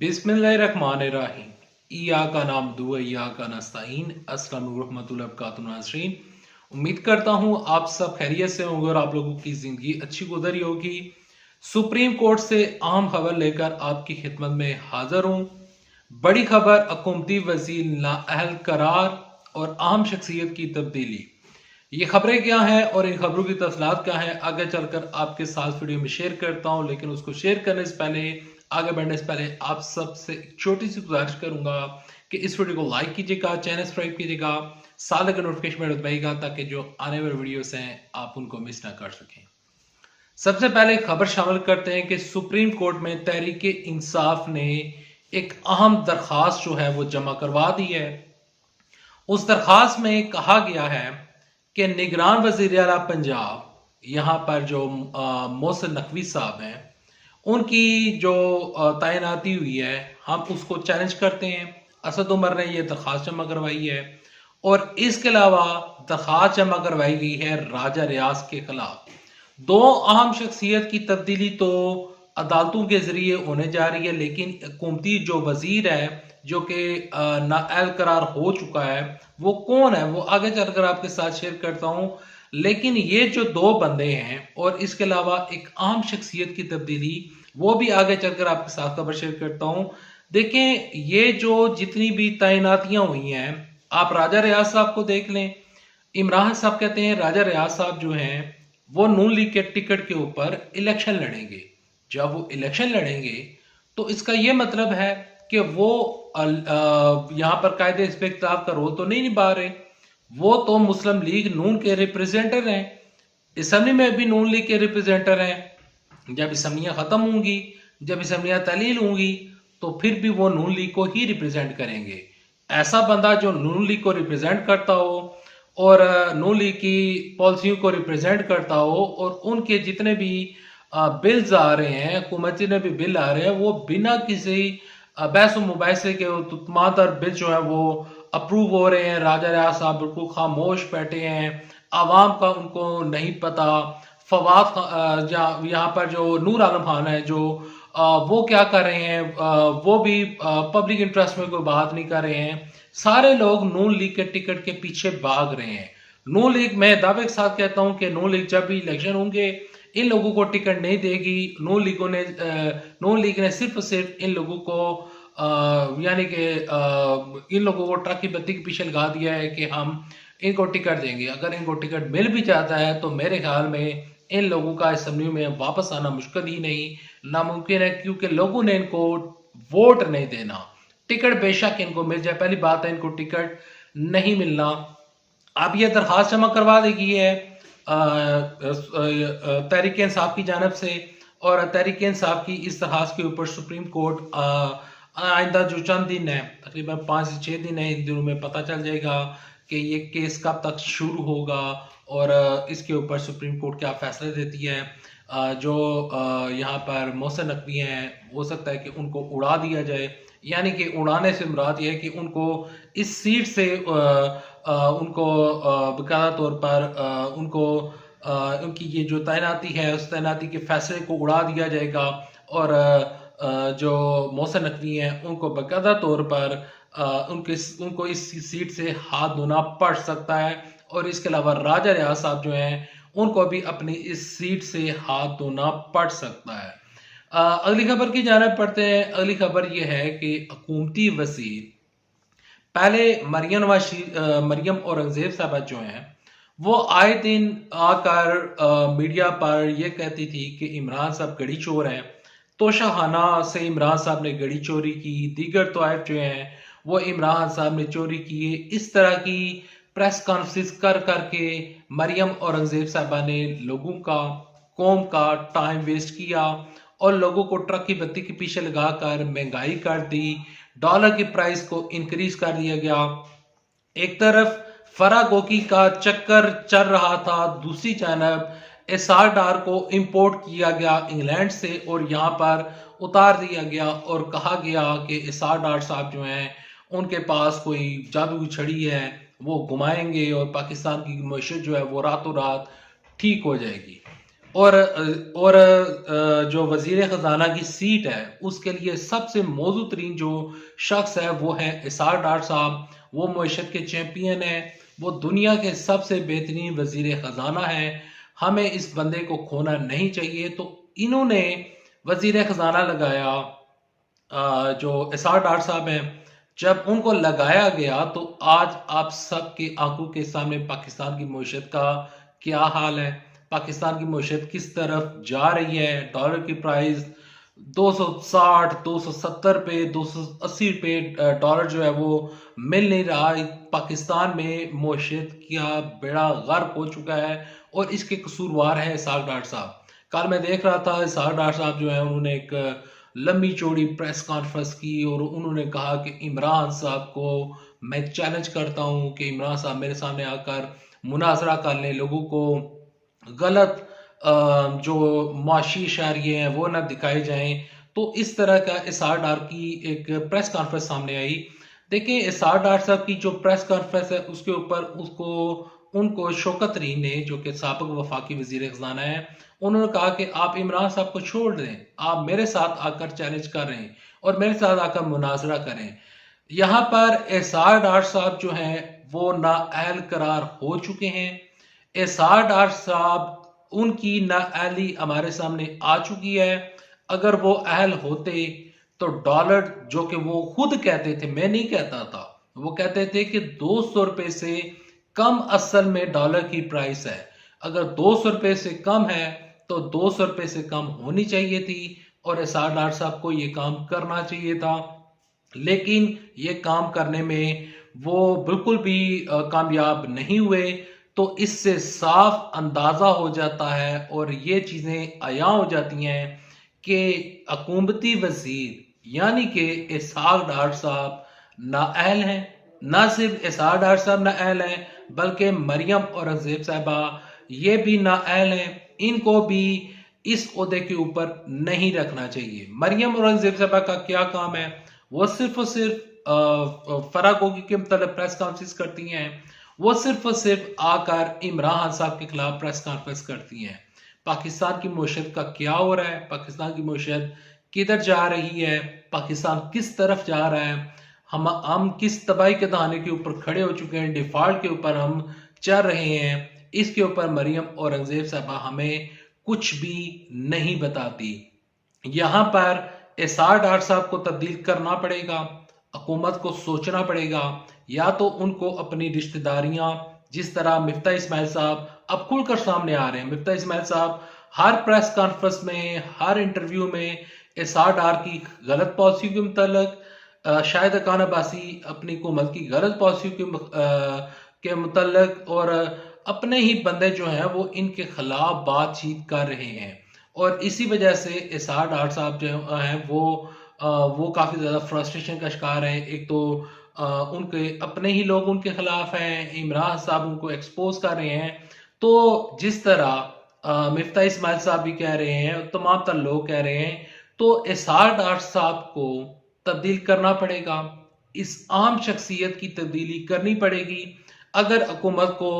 बिस्मिल्लाहिर्रहमानिर्रहीम। इय्याका नअब्दु व इय्याका नस्तईन। अस्सलाम वालेकुम रहमतुल्लाहि व बरकातुहू नाज़रीन। उम्मीद करता हूँ आप सब खैरियत से होंगे और आप लोगों की ज़िंदगी अच्छी गुजरी होगी। सुप्रीम कोर्ट से अहम खबर लेकर आपकी खिदमत में हाजिर हूँ। बड़ी खबर, हुकूमती वज़ीर नाअहल करार और अहम शख्सियत की तब्दीली। ये खबरें क्या हैं और इन खबरों की तफसीलात क्या हैं, आगे चलकर आपके साथ वीडियो में शेयर करता हूं। लेकिन उसको शेयर करने से पहले, आगे बढ़ने से पहले आप सबसे एक छोटी सी गुजारिश करूंगा कि इस वीडियो को लाइक कीजिएगा, चैनल सब्सक्राइब कीजिएगा, साथ लगे नोटिफिकेशन बेल दबाइएगा ताकि जो आने वाले वीडियोस हैं आप उनको मिस ना कर सकें। सबसे पहले खबर शामिल करते हैं कि सुप्रीम कोर्ट में तहरीक इंसाफ ने एक अहम दरखास्त जो है वो जमा करवा दी है। उस दरखास्त में कहा गया है कि निगरान वज़ीर आला पंजाब, यहाँ पर जो मोहसिन नकवी साहब हैं, उनकी जो तैनाती हुई है, हम उसको चैलेंज करते हैं। असद उमर ने यह दरखास्त जमा करवाई है और इसके अलावा दरखास्त जमा करवाई गई है राजा रियाज के खिलाफ। दो अहम शख्सियत की तब्दीली तो अदालतों के जरिए होने जा रही है, लेकिन हुकूमती जो वजीर है जो कि नाअहल करार हो चुका है, वो कौन है वो आगे चलकर आपके साथ शेयर करता हूं। लेकिन ये जो दो बंदे हैं और इसके अलावा एक अहम शख्सियत की तब्दीली, वो भी आगे चलकर आपके साथ खबर शेयर करता हूं। देखें, ये जो जितनी भी तैनातियां हुई हैं, आप राजा रियाज साहब को देख लें। इमरान साहब कहते हैं राजा रियाज साहब जो हैं वो नून लीग के टिकट के ऊपर इलेक्शन लड़ेंगे। जब वो इलेक्शन लड़ेंगे तो इसका ये मतलब है कि वो यहाँ पर कायदे इस पे इख्तिलाफ का रोल तो नहीं निभा रहे। वो तो मुस्लिम लीग नून के रिप्रेजेंटर हैं, असम्बली में भी नून लीग के रिप्रेजेंटर हैं। जब असम्बलियां खत्म होंगी, जब असम्बलियां तलील होंगी, तो फिर भी वो नून लीग को ही रिप्रेजेंट करेंगे। ऐसा बंदा जो नून लीग को रिप्रेजेंट करता हो और नून लीग की पॉलिसियों को रिप्रेजेंट करता हो और उनके जितने भी बिल्स आ रहे हैं, हुकूमत जितने भी बिल आ रहे हैं, वो बिना किसी बहस मुबासे के तमातर बिल जो है वो अप्रूव हो रहे हैं। राजा रियाज साहब बिल्कुल खामोश बैठे हैं, आवाम का उनको नहीं पता। फवाद यहाँ पर जो नूर आलम खान है जो वो क्या कर रहे हैं, वो भी पब्लिक इंटरेस्ट में कोई बात नहीं कर रहे हैं। सारे लोग नून लीग के टिकट के पीछे भाग रहे हैं। नून लीग, मैं दावे के साथ कहता हूं कि नून लीग जब भी इलेक्शन होंगे इन लोगों को टिकट नहीं देगी। नून लीग ने सिर्फ और सिर्फ इन लोगों को यानी कि इन लोगों को ट्रक की बत्ती के पीछे लगा दिया है कि हम इनको टिकट देंगे। अगर इनको टिकट मिल भी जाता है तो मेरे ख्याल में इन लोगों का असेंबली में वापस आना मुश्किल ही नहीं, नामुमकिन है, क्योंकि लोगों ने इनको वोट नहीं देना। टिकट बेशक इनको मिल जाए, पहली बात है इनको टिकट नहीं मिलना। अब यह दरखास्त जमा करवा दी गई है तहरीक इंसाफ की जानब से, और तहरीक इंसाफ की इस दरखास्त के ऊपर सुप्रीम कोर्ट आइंदा जो चंद दिन है, तकरीबन 5 से 6 दिन है, इन दिनों में पता चल जाएगा कि ये केस कब तक शुरू होगा और इसके ऊपर सुप्रीम कोर्ट क्या फैसला देती है। जो यहाँ पर मोहसिन नकवी हैं, हो सकता है कि उनको उड़ा दिया जाए। यानी कि उड़ाने से मुराद यह है कि उनको इस सीट से उनको बाकायदा तौर पर उनको उनकी ये जो तैनाती है उस तैनाती के फैसले को उड़ा दिया जाएगा और जो मोहसिन नकवी हैं उनको बाकायदा तौर पर उनको इस सीट से हाथ धोना पड़ सकता है। और इसके अलावा राजा रियाज साहब जो हैं उनको भी अपनी इस सीट से हाथ धोना पड़ सकता है। अगली खबर की जानिब पढ़ते हैं। अगली खबर यह है कि हुकूमती वज़ीर, पहले मरियम औरंगजेब साहबा जो हैं वो आए दिन आकर मीडिया पर यह कहती थी कि इमरान साहब गड़ी चोर हैं। तोशाखाना से इमरान साहब ने गड़ी चोरी की, दीगर तवाइफ जो हैं वो इमरान साहब ने चोरी किए। इस तरह की प्रेस कॉन्फ्रेंस कर करके मरियम औरंगजेब साहबा ने लोगों का, कौम का टाइम वेस्ट किया और लोगों को ट्रक की बत्ती के पीछे लगाकर महंगाई कर दी, डॉलर की प्राइस को इंक्रीज कर दिया गया। एक तरफ फरागोकी का चक्कर चल रहा था, दूसरी जानब एसआर डार को इंपोर्ट किया गया इंग्लैंड से और यहाँ पर उतार दिया गया और कहा गया कि एसआर डार साहब जो हैं उनके पास कोई जादू छड़ी है, वो घुमाएंगे और पाकिस्तान की मईशत जो है वो रातों रात ठीक हो जाएगी। जो वजीर खजाना की सीट है उसके लिए सबसे मौजू तरीन जो शख्स है वो है इसार डार साहब। वो मईशत के चैंपियन है, वो दुनिया के सबसे बेहतरीन वजीर खजाना है। हमें इस बंदे को खोना नहीं चाहिए। तो इन्होंने वजीर खजाना लगाया जो इसार डार साहब हैं। जब उनको लगाया गया तो आज आप सबके आंखों के सामने पाकिस्तान की मईशत का क्या हाल है, पाकिस्तान की मईशत किस तरफ जा रही है। डॉलर की प्राइस 260 270 पे 280 पे डॉलर जो है वो मिल नहीं रहा। पाकिस्तान में मईशत का बेड़ा गर्क हो चुका है और इसके कसूरवार है इसाक डार साहब। कल मैं देख रहा था इसाक डार साहब जो है उन्होंने एक लंबी चौड़ी प्रेस कॉन्फ्रेंस की और उन्होंने कहा कि इमरान साहब को मैं चैलेंज करता हूं कि इमरान साहब मेरे सामने आकर मुनाजरा कर लें, लोगों को गलत जो मुआशी इशारे हैं वो ना दिखाए जाएं। तो इस तरह का इसार डार की एक प्रेस कॉन्फ्रेंस सामने आई। देखिए इसार डार साहब की जो प्रेस कॉन्फ्रेंस है उसके ऊपर उसको उनको शौकत तरीन ने जो कि साबिक वफाकी वजीर खजाना है उन्होंने कहा कि आप इमरान साहब को छोड़ दें, आप मेरे साथ आकर चैलेंज कर रहे हैं और मेरे साथ आकर मुनाजरा करें। यहाँ पर एसार डार साहब जो हैं वो नाअहल करार हो चुके हैं। एसार डार साहब उनकी नाअहली हमारे सामने आ चुकी है। अगर वो अहल होते तो डॉलर जो कि वो खुद कहते थे, मैं नहीं कहता था, वो कहते थे कि 200 रुपए से कम असल में डॉलर की प्राइस है। अगर 200 रुपए से कम है तो 200 रुपए से कम होनी चाहिए थी और एसार डार साहब को ये काम करना चाहिए था। लेकिन ये काम करने में वो बिल्कुल भी कामयाब नहीं हुए। तो इससे साफ अंदाजा हो जाता है और ये चीजें आया हो जाती हैं कि हुकूमती वजीर यानी कि इसहाक डार साहब नाअहल हैं। ना सिर्फ इसहाक डार साहब नाअहल हैं बल्कि मरियम औरंगजेब साहबा ये भी नाअहल हैं। इनको भी इस ओहदे के ऊपर नहीं रखना चाहिए। मरियम औरंगजेब साहबा का क्या काम है, वो सिर्फ और सिर्फ फरागोगी के मतलब प्रेस कॉन्फ्रेंस करती हैं। वो सिर्फ और सिर्फ आकर इमरान खान साहब के खिलाफ प्रेस कॉन्फ्रेंस करती हैं। पाकिस्तान की मईशत का क्या हो रहा है, पाकिस्तान की मईशत किधर जा रही है, पाकिस्तान किस तरफ जा रहा है, हम किस तबाही के दहाने के ऊपर खड़े हो चुके हैं, डिफॉल्ट के ऊपर हम चल रहे हैं, इसके ऊपर मरियम औरंगजेब साहबा हमें कुछ भी नहीं बताती। यहाँ पर एसार डार साहब को तब्दील करना पड़ेगा, हुकूमत को सोचना पड़ेगा। या तो उनको अपनी रिश्तेदारियां, जिस तरह मिफ्ता इस्माइल साहब अब खुलकर सामने आ रहे हैं, मिफ्ता इस्माइल साहब हर प्रेस कॉन्फ्रेंस में हर इंटरव्यू में एसार डार की गलत पॉलिसी के मुतल्लिक, शाहिद खान अब्बासी अपनी हुकूमत की गलत पॉलिसी के मुतल्लिक और अपने ही बंदे जो हैं वो इनके खिलाफ बातचीत कर रहे हैं। और इसी वजह से इसार डार साहब जो हैं वो काफी ज्यादा फ्रस्ट्रेशन का शिकार है। एक तो उनके अपने ही लोग उनके खिलाफ हैं, इमरान साहब उनको एक्सपोज कर रहे हैं। तो जिस तरह मिफ्ता इस्माइल साहब भी कह रहे हैं, तमाम तर लोग कह रहे हैं, तो इसार डार साहब को तब्दील करना पड़ेगा। इस आम शख्सियत की तब्दीली करनी पड़ेगी। अगर हुकूमत को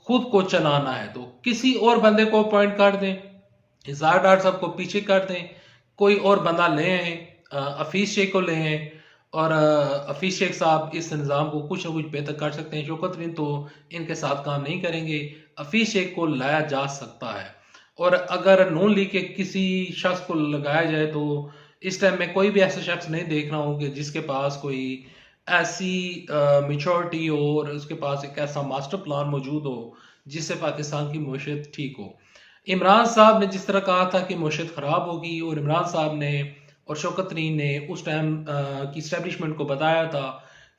खुद को चलाना है तो किसी और बंदे को अपॉइंट कर दें, इसार डार साहब को पीछे कर दें, कोई और बंदा ले आए, हफीज शेख को ले आए और हफीज शेख साहब इस निज़ाम को कुछ ना कुछ बेहतर कर सकते हैं। शौकत तरीन तो इनके साथ काम नहीं करेंगे, हफीज शेख को लाया जा सकता है। और अगर नून लीग के किसी शख्स को लगाया जाए तो इस टाइम में कोई भी ऐसा शख्स नहीं देख रहा हूँ कि जिसके पास कोई ऐसी मेच्योरिटी हो और उसके पास एक ऐसा मास्टर प्लान मौजूद हो जिससे पाकिस्तान की मईशत ठीक हो। इमरान साहब ने जिस तरह कहा था कि मईशत खराब होगी और इमरान साहब ने और शौकत तरीन ने उस टाइम की स्टैब्लिशमेंट को बताया था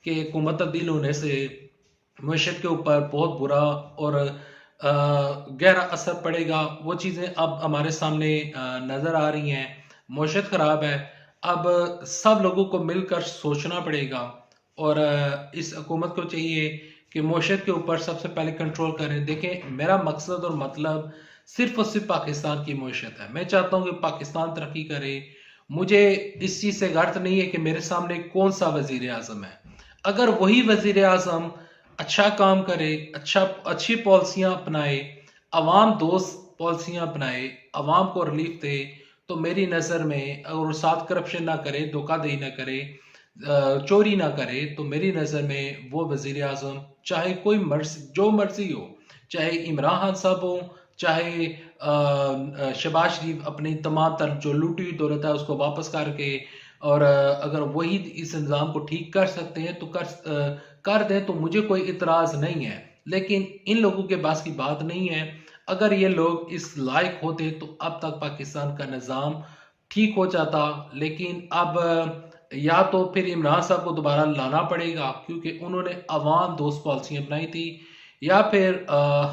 कि हुकूमत तब्दील होने से मईशत के ऊपर बहुत बुरा और गहरा असर पड़ेगा। वो चीज़ें अब हमारे सामने नज़र आ रही हैं। मईशत ख़राब है, अब सब लोगों को मिलकर सोचना पड़ेगा और इस हुकूमत को चाहिए कि मईशत के ऊपर सबसे पहले कंट्रोल करें। देखें, मेरा मकसद और मतलब सिर्फ और सिर्फ पाकिस्तान की मईशत है। मैं चाहता हूँ कि पाकिस्तान तरक्की करे। मुझे इस चीज़ से गर्त नहीं है कि मेरे सामने कौन सा वजीर आज़म है। अगर वही वजीर आज़म अच्छा काम करे, अच्छी पॉलिसियां अपनाए, अवाम दोस्त पॉलिसियां अपनाए, अवाम को रिलीफ दे, तो मेरी नज़र में अगर वो साथ करप्शन ना करे, धोखाधड़ी ना करे, चोरी ना करे, तो मेरी नज़र में वो वजीर आजम चाहे कोई मर्जी जो मर्जी हो, चाहे इमरान खान साहब हो, चाहे शहबाज शरीफ अपनी तमाम तर जो लूटी हुई दौलत है उसको वापस करके, और अगर वही इस निज़ाम को ठीक कर सकते हैं तो कर दें, तो मुझे कोई इतराज़ नहीं है। लेकिन इन लोगों के पास की बात नहीं है। अगर ये लोग इस लायक होते तो अब तक पाकिस्तान का निज़ाम ठीक हो जाता। लेकिन अब या तो फिर इमरान साहब को दोबारा लाना पड़ेगा क्योंकि उन्होंने अवाम दोस्त पॉलिसियां अपनाई थी, या फिर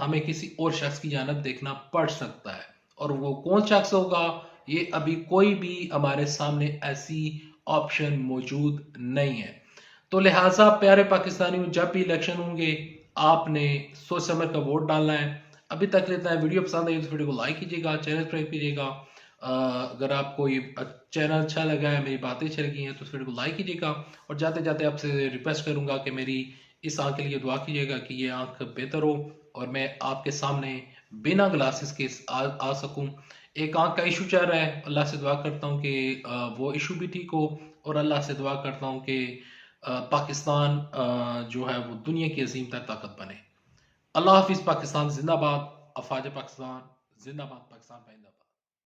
हमें किसी और शख्स की जानब देखना पड़ सकता है। और वो कौन शख्स होगा, ये अभी कोई भी हमारे सामने ऐसी ऑप्शन मौजूद नहीं है। तो लिहाजा प्यारे पाकिस्तानियों, जब भी इलेक्शन होंगे आपने सोच समझ कर वोट डालना है। अभी तक लेता है, वीडियो पसंद आई तो वीडियो को लाइक कीजिएगा, चैनल सब्सक्राइब कीजिएगा। अगर आपको ये चैनल अच्छा लगा है, मेरी बातें अच्छी लगी हैं, तो इस वीडियो को लाइक कीजिएगा। और जाते जाते आपसे रिक्वेस्ट करूंगा कि मेरी इस आंख के लिए दुआ कीजिएगा कि ये आंख बेहतर हो और मैं आपके सामने बिना ग्लासेस के आ सकूं। एक आंख का इशू चल रहा है, अल्लाह से दुआ करता हूं कि वो इशू भी ठीक हो, और अल्लाह से दुआ करता हूं कि पाकिस्तान जो है वो दुनिया की अजीम तर ताकत बने। अल्लाह हाफिज। पाकिस्तान जिंदाबाद। अफवाज पाकिस्तान जिंदाबाद। पाकिस्तान पाइंदाबाद।